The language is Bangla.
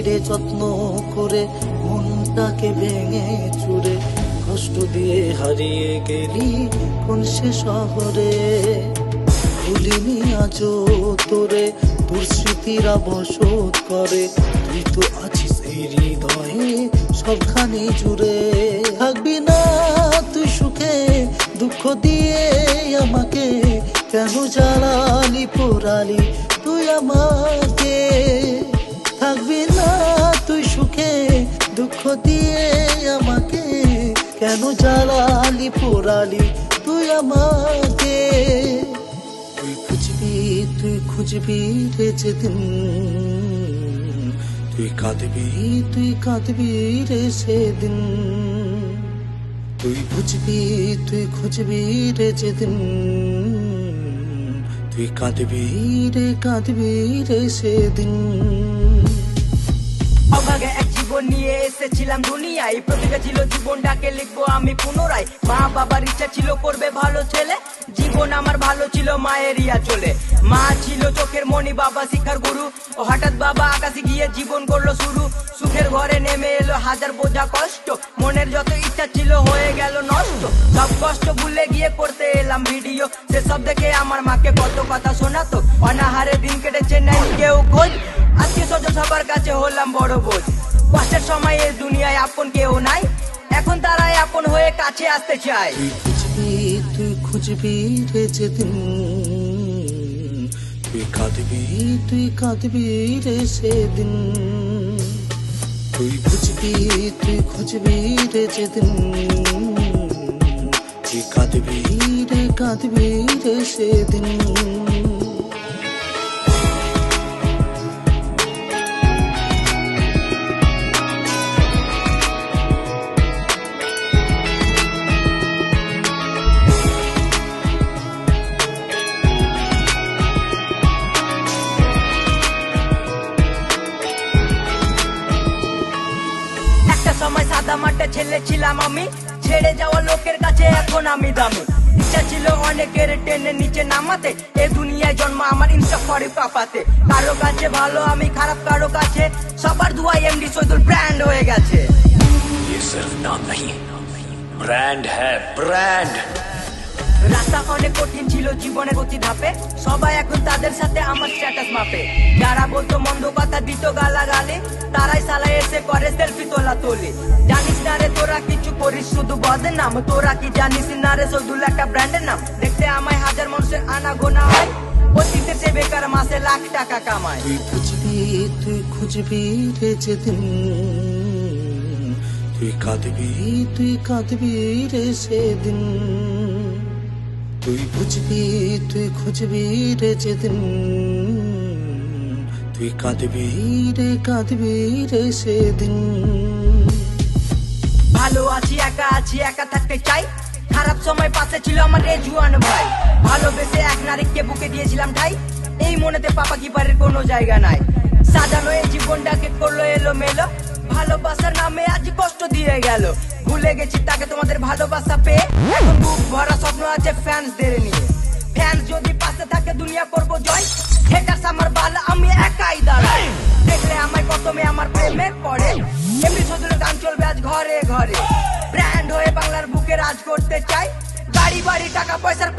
রে যত্ন করে মনটাকে ভেঙে চুরে কষ্ট দিয়ে হারিয়ে গেলি কোন সে শহরে। ভুলিনি আজও তোরে, তোর স্মৃতিরা বসত করে, তুই তো আছিস এই হৃদয়ে সবখানে জুড়ে। থাকবি না তুই সুখে, দুঃখ দিয়ে আমাকে কেন জ্বালালি পোড়ালি তুই আমাকে। থাকবি না তুই সুখে, দুঃখ দিয়ে আমাকে কেন জ্বালালি পোড়ালি তুই আমাকে। তুই খুঁজবি রে যেদিন, তুই কাঁদবি রে সেদিন। তুই খুঁজবি রে যেদিন, তুই কাঁদবি রে সেদিন। অভাগে এক জীবন নিয়ে এসেছিলাম দুনিয়ায়, প্রতিটা ছিল জীবনটাকে লিখবো আমি পুনরায়। মা বাবার ইচ্ছা ছিল করবে ভালো ছেলে, জীবন আমার ভালো ছিল মায়ের ইয়া চলে। মা ছিল চোখের মণি, বাবা শিক্ষার গুরু, ও হঠাৎ বাবা আকাশে গিয়ে জীবন করলো শুরু। সুখের ঘরে নেমে এলো হাজার বোঝা কষ্ট, মনের যত ইচ্ছা ছিল হয়ে গেল নষ্ট। সব কষ্ট ভুলে গিয়ে করতে এলাম ভিডিও, সেসব দেখে আমার মাকে কত কথা শোনাতো। অনাহারে দিন কেটেছে নেই কেউ খোঁজ, আত্মীয় স্বজন সবার কাছে হলাম বড় বোঝ। কষ্টের সময় এই দুনিয়ায় আপন কেউ নাই, এখন তারাই আপন হয়ে কাছে আসতে চায়। তুই খুঁজবি রে যেদিন, তুই কাঁদবি রে সেদিন। তুই খুঁজবি রে যেদিন, তুই কাঁদবি রে সেদিন। সময় সাদা মাঠে ছেলে ছিলাম আমি, ছেড়ে যাওয়া লোকের কাছে এখন আমি দামি। ইচ্ছা ছিল অনেকের টেনে নিচে নামাতে, এ দুনিয়ায় জন্ম আমার ইনস্টা করে কাঁপাতে। কারো কাছে ভালো আমি খারাপ, কারো কাছে সবার দুয়াই এমডি সৈদুল ব্র্যান্ড হয়ে গেছে। ये सिर्फ नाम नहीं, ब्रांड है ब्रांड। রাস্তা অনেক কঠিন ছিল জীবনে গতি ধাপে, সবাই এখন তাদের সাথে আমার স্ট্যাটাস মাপে। যারা বলতো মন্দ কথা দিত গালাগালি, তারাই সালা এসে করে সেলফি তোলা তোলি। জানিস না রে তোরা কিছু করিস শুধু বদনাম, তোরা কি জানিস না রে সৈদুল একটা ব্র্যান্ডের নাম। দেখতে আমায় হাজার মানুষের আনা গোনা হয়, অতীতে সে বেকার মাসে লাখ টাকা কামায়। তুই খুঁজবি রে যেদিন, তুই কাঁদবি রে সেদিন। তুই খুঁজবি রে যেদিন, তুই কাঁদবি রে সেদিন। ভালো আছি একা থাকতে চাই, খারাপ সময় পাশে ছিল আমার রেজুয়ান ভাই। ভালোবেসে এক নারীকে বুকে দিয়েছিলাম ঠাই, এই মনেতে পাপা কিপারের কোনো জায়গা নাই। সাজানো এই জীবনটাকে করলো এলো মেলো, ভালোবাসার নামে আজ কষ্ট দিয়ে গেল। ভুলে গেছি তাকে তোমাদের ভালোবাসা পেয়ে, এখন বুক ভরা স্বপ্ন আছে ফ্যান্সদের নিয়ে। ফ্যান্স যদি পাশে থাকে দুনিয়া করবো জয়, হেটার্স আমার বাল আমি একাই দাঁড়াই। দেখলে আমায় প্রথমে আমার প্রেমে পড়ে, এমনি সৈদুলের গান চলবে আজ ঘরে ঘরে। ব্র্যান্ড হয়ে বাংলার বুকে রাজ করতে চাই, বাড়ি বাড়ি টাকা পয়সার